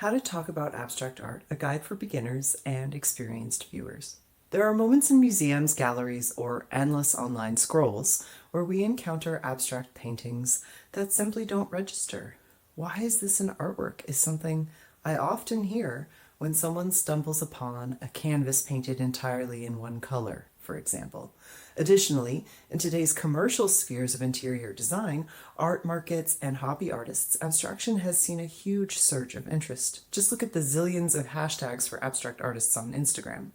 How to Talk About Abstract Art, a guide for beginners and experienced viewers. There are moments in museums, galleries, or endless online scrolls where we encounter abstract paintings that simply don't register. Why is this an artwork is something I often hear when someone stumbles upon a canvas painted entirely in one color, for example. Additionally, in today's commercial spheres of interior design, art markets, and hobby artists, abstraction has seen a huge surge of interest. Just look at the zillions of hashtags for abstract artists on Instagram.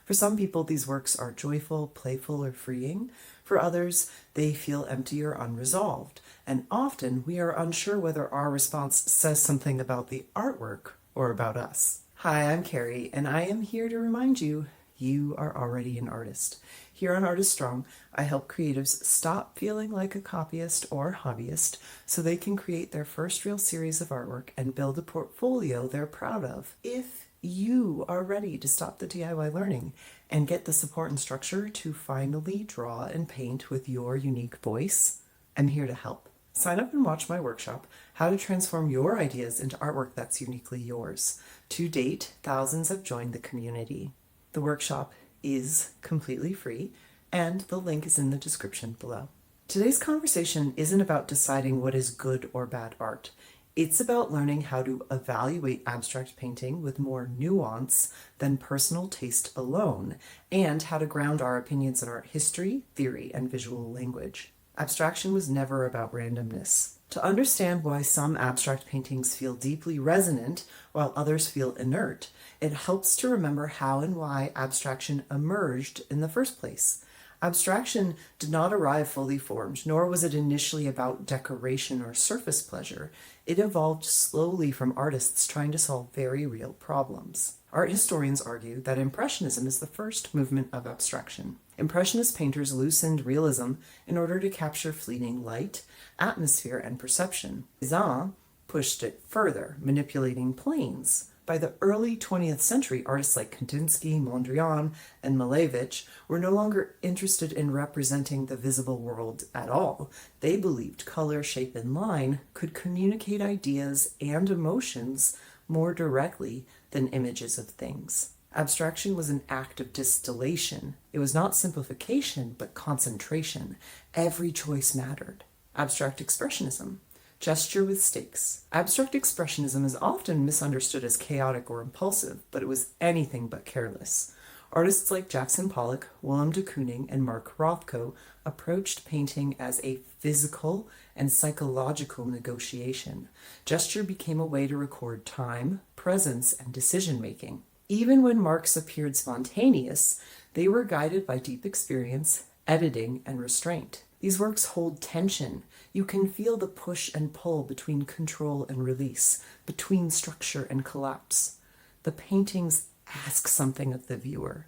For some people, these works are joyful, playful, or freeing. For others, they feel empty or unresolved. And often, we are unsure whether our response says something about the artwork or about us. Hi, I'm Carrie, and I am here to remind you, you are already an artist. Here on Artist Strong, I help creatives stop feeling like a copyist or hobbyist so they can create their first real series of artwork and build a portfolio they're proud of. If you are ready to stop the DIY learning and get the support and structure to finally draw and paint with your unique voice, I'm here to help. Sign up and watch my workshop, How to Transform Your Ideas into Artwork That's Uniquely Yours. To date, thousands have joined the community. The workshop is completely free, and the link is in the description below. Today's conversation isn't about deciding what is good or bad art. It's about learning how to evaluate abstract painting with more nuance than personal taste alone, and how to ground our opinions in art history, theory, and visual language. Abstraction was never about randomness. To understand why some abstract paintings feel deeply resonant while others feel inert, it helps to remember how and why abstraction emerged in the first place. Abstraction did not arrive fully formed, nor was it initially about decoration or surface pleasure. It evolved slowly from artists trying to solve very real problems. Art historians argue that Impressionism is the first movement of abstraction. Impressionist painters loosened realism in order to capture fleeting light, atmosphere, and perception. Cézanne pushed it further, manipulating planes. By the early 20th century, artists like Kandinsky, Mondrian, and Malevich were no longer interested in representing the visible world at all. They believed color, shape, and line could communicate ideas and emotions more directly than images of things. Abstraction was an act of distillation. It was not simplification, but concentration. Every choice mattered. Abstract Expressionism. Gesture with stakes. Abstract Expressionism is often misunderstood as chaotic or impulsive, but it was anything but careless. Artists like Jackson Pollock, Willem de Kooning, and Mark Rothko approached painting as a physical and psychological negotiation. Gesture became a way to record time, presence, and decision-making. Even when marks appeared spontaneous, they were guided by deep experience, editing, and restraint. These works hold tension. You can feel the push and pull between control and release, between structure and collapse. The paintings ask something of the viewer,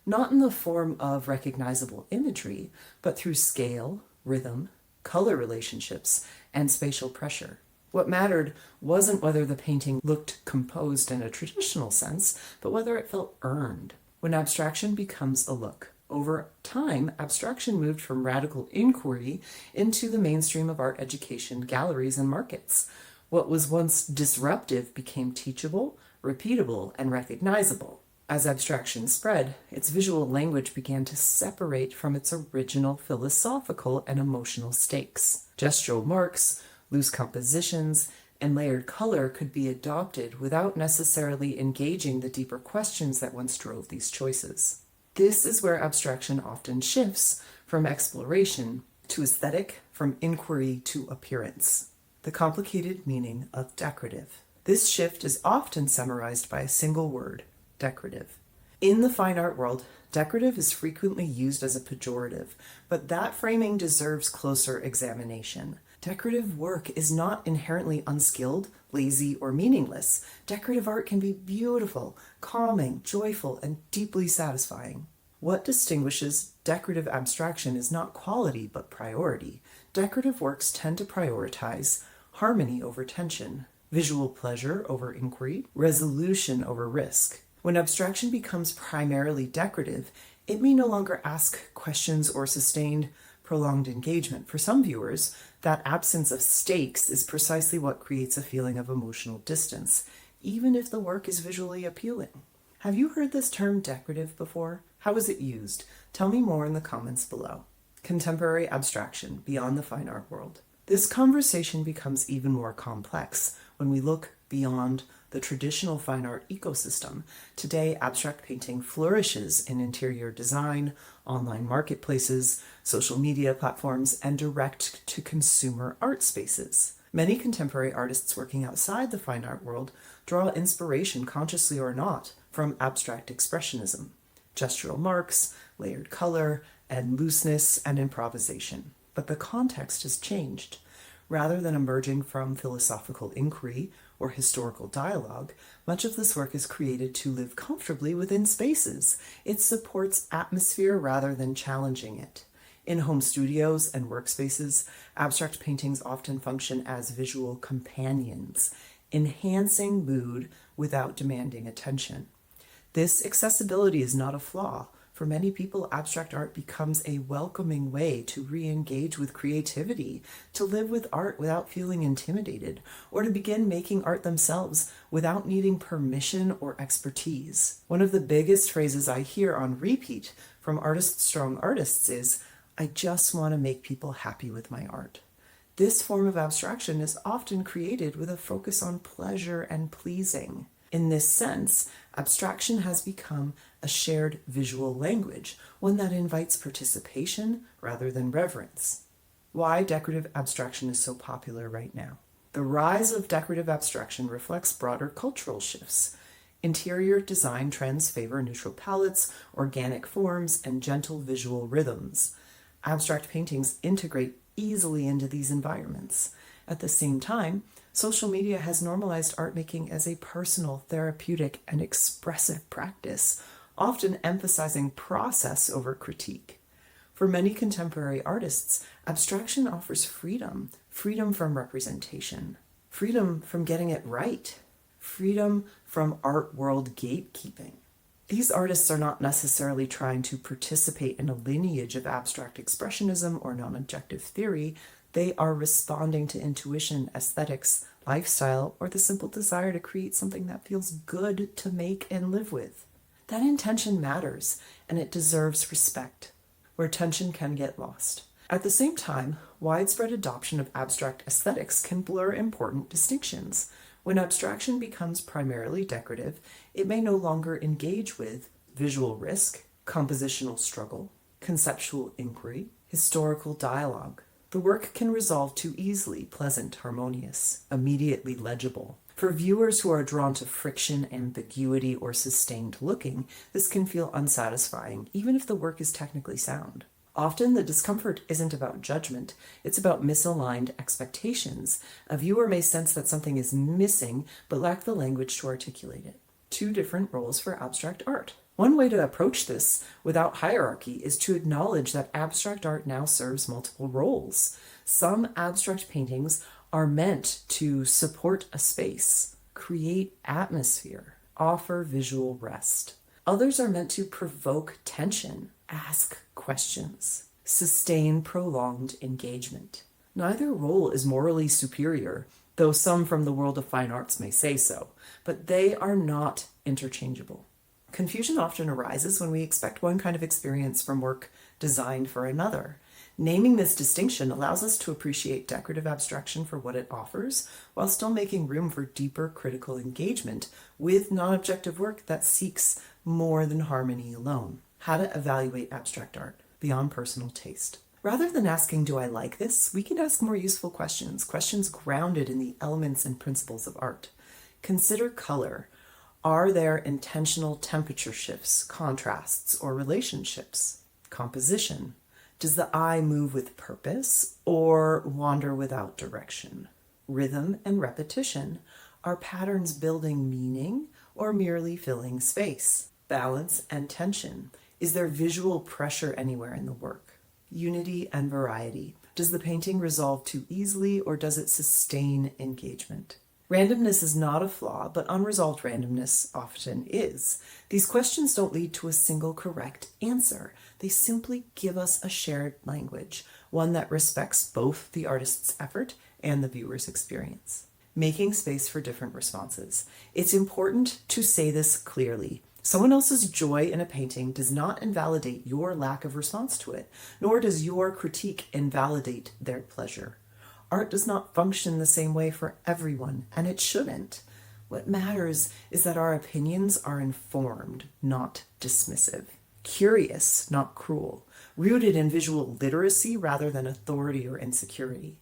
not in the form of recognizable imagery, but through scale, rhythm, color relationships, and spatial pressure. What mattered wasn't whether the painting looked composed in a traditional sense, but whether it felt earned. When abstraction becomes a look. Over time, abstraction moved from radical inquiry into the mainstream of art education, galleries, and markets. What was once disruptive became teachable, repeatable, and recognizable. As abstraction spread, its visual language began to separate from its original philosophical and emotional stakes. Gestural marks, loose compositions, and layered color could be adopted without necessarily engaging the deeper questions that once drove these choices. This is where abstraction often shifts from exploration to aesthetic, from inquiry to appearance. The complicated meaning of decorative. This shift is often summarized by a single word, decorative. In the fine art world, decorative is frequently used as a pejorative, but that framing deserves closer examination. Decorative work is not inherently unskilled, lazy, or meaningless. Decorative art can be beautiful, calming, joyful, and deeply satisfying. What distinguishes decorative abstraction is not quality, but priority. Decorative works tend to prioritize harmony over tension, visual pleasure over inquiry, resolution over risk. When abstraction becomes primarily decorative, it may no longer ask questions or sustain prolonged engagement. For some viewers, that absence of stakes is precisely what creates a feeling of emotional distance. even if the work is visually appealing. Have you heard this term decorative before? How is it used? Tell me more in the comments below. Contemporary abstraction beyond the fine art world. This conversation becomes even more complex when we look beyond the traditional fine art ecosystem. Today, abstract painting flourishes in interior design, online marketplaces, social media platforms, and direct-to-consumer art spaces. Many contemporary artists working outside the fine art world draw inspiration, consciously or not, from abstract expressionism, gestural marks, layered color, and looseness and improvisation. But the context has changed. Rather than emerging from philosophical inquiry or historical dialogue, much of this work is created to live comfortably within spaces. It supports atmosphere rather than challenging it. In home studios and workspaces, abstract paintings often function as visual companions, enhancing mood without demanding attention. This accessibility is not a flaw. For many people, abstract art becomes a welcoming way to re-engage with creativity, to live with art without feeling intimidated, or to begin making art themselves without needing permission or expertise. One of the biggest phrases I hear on repeat from artist-strong artists is, "I just want to make people happy with my art." This form of abstraction is often created with a focus on pleasure and pleasing. In this sense, abstraction has become a shared visual language, one that invites participation rather than reverence. Why decorative abstraction is so popular right now. The rise of decorative abstraction reflects broader cultural shifts. Interior design trends favor neutral palettes, organic forms, and gentle visual rhythms. Abstract paintings integrate easily into these environments. At the same time, social media has normalized art making as a personal, therapeutic, and expressive practice, often emphasizing process over critique. For many contemporary artists, abstraction offers freedom, freedom from representation, freedom from getting it right, freedom from art world gatekeeping. These artists are not necessarily trying to participate in a lineage of abstract expressionism or non-objective theory. They are responding to intuition, aesthetics, lifestyle, or the simple desire to create something that feels good to make and live with. That intention matters, and it deserves respect, where tension can get lost. At the same time, widespread adoption of abstract aesthetics can blur important distinctions. When abstraction becomes primarily decorative, it may no longer engage with visual risk, compositional struggle, conceptual inquiry, historical dialogue. The work can resolve too easily, pleasant, harmonious, immediately legible. For viewers who are drawn to friction, ambiguity, or sustained looking, this can feel unsatisfying, even if the work is technically sound. Often the discomfort isn't about judgment, it's about misaligned expectations. A viewer may sense that something is missing, but lack the language to articulate it. Two different roles for abstract art. One way to approach this without hierarchy is to acknowledge that abstract art now serves multiple roles. Some abstract paintings are meant to support a space, create atmosphere, offer visual rest. Others are meant to provoke tension, ask questions, sustain prolonged engagement. Neither role is morally superior, though some from the world of fine arts may say so, but they are not interchangeable. Confusion often arises when we expect one kind of experience from work designed for another. Naming this distinction allows us to appreciate decorative abstraction for what it offers, while still making room for deeper critical engagement with non-objective work that seeks more than harmony alone. How to evaluate abstract art beyond personal taste. Rather than asking, "Do I like this?" we can ask more useful questions, questions grounded in the elements and principles of art. Consider color. Are there intentional temperature shifts, contrasts, or relationships? Composition. Does the eye move with purpose or wander without direction? Rhythm and repetition. Are patterns building meaning or merely filling space? Balance and tension. Is there visual pressure anywhere in the work? Unity and variety. Does the painting resolve too easily or does it sustain engagement? Randomness is not a flaw, but unresolved randomness often is. These questions don't lead to a single correct answer. They simply give us a shared language, one that respects both the artist's effort and the viewer's experience. making space for different responses. It's important to say this clearly. Someone else's joy in a painting does not invalidate your lack of response to it, nor does your critique invalidate their pleasure. Art does not function the same way for everyone, and it shouldn't. What matters is that our opinions are informed, not dismissive. Curious, not cruel. Rooted in visual literacy rather than authority or insecurity.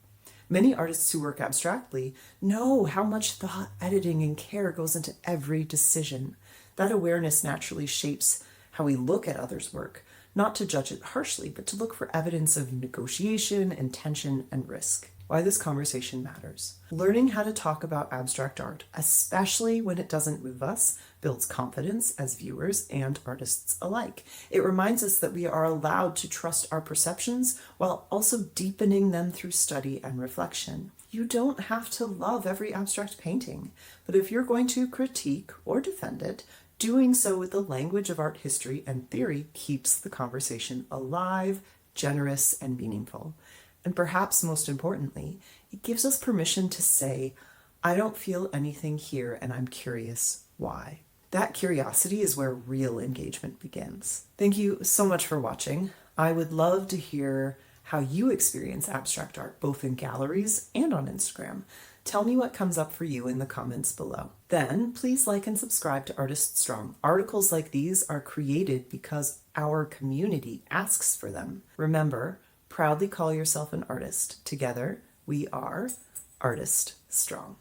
Many artists who work abstractly know how much thought, editing, and care goes into every decision. That awareness naturally shapes how we look at others' work, not to judge it harshly, but to look for evidence of negotiation, intention, and risk. Why this conversation matters. Learning how to talk about abstract art, especially when it doesn't move us, builds confidence as viewers and artists alike. It reminds us that we are allowed to trust our perceptions while also deepening them through study and reflection. You don't have to love every abstract painting, but if you're going to critique or defend it, doing so with the language of art history and theory keeps the conversation alive, generous, and meaningful. And perhaps most importantly, it gives us permission to say, I don't feel anything here and I'm curious why. That curiosity is where real engagement begins. Thank you so much for watching. I would love to hear how you experience abstract art, both in galleries and on Instagram. Tell me what comes up for you in the comments below. Then please like and subscribe to Artist Strong. Articles like these are created because our community asks for them. Remember, proudly call yourself an artist. Together, we are Artist Strong.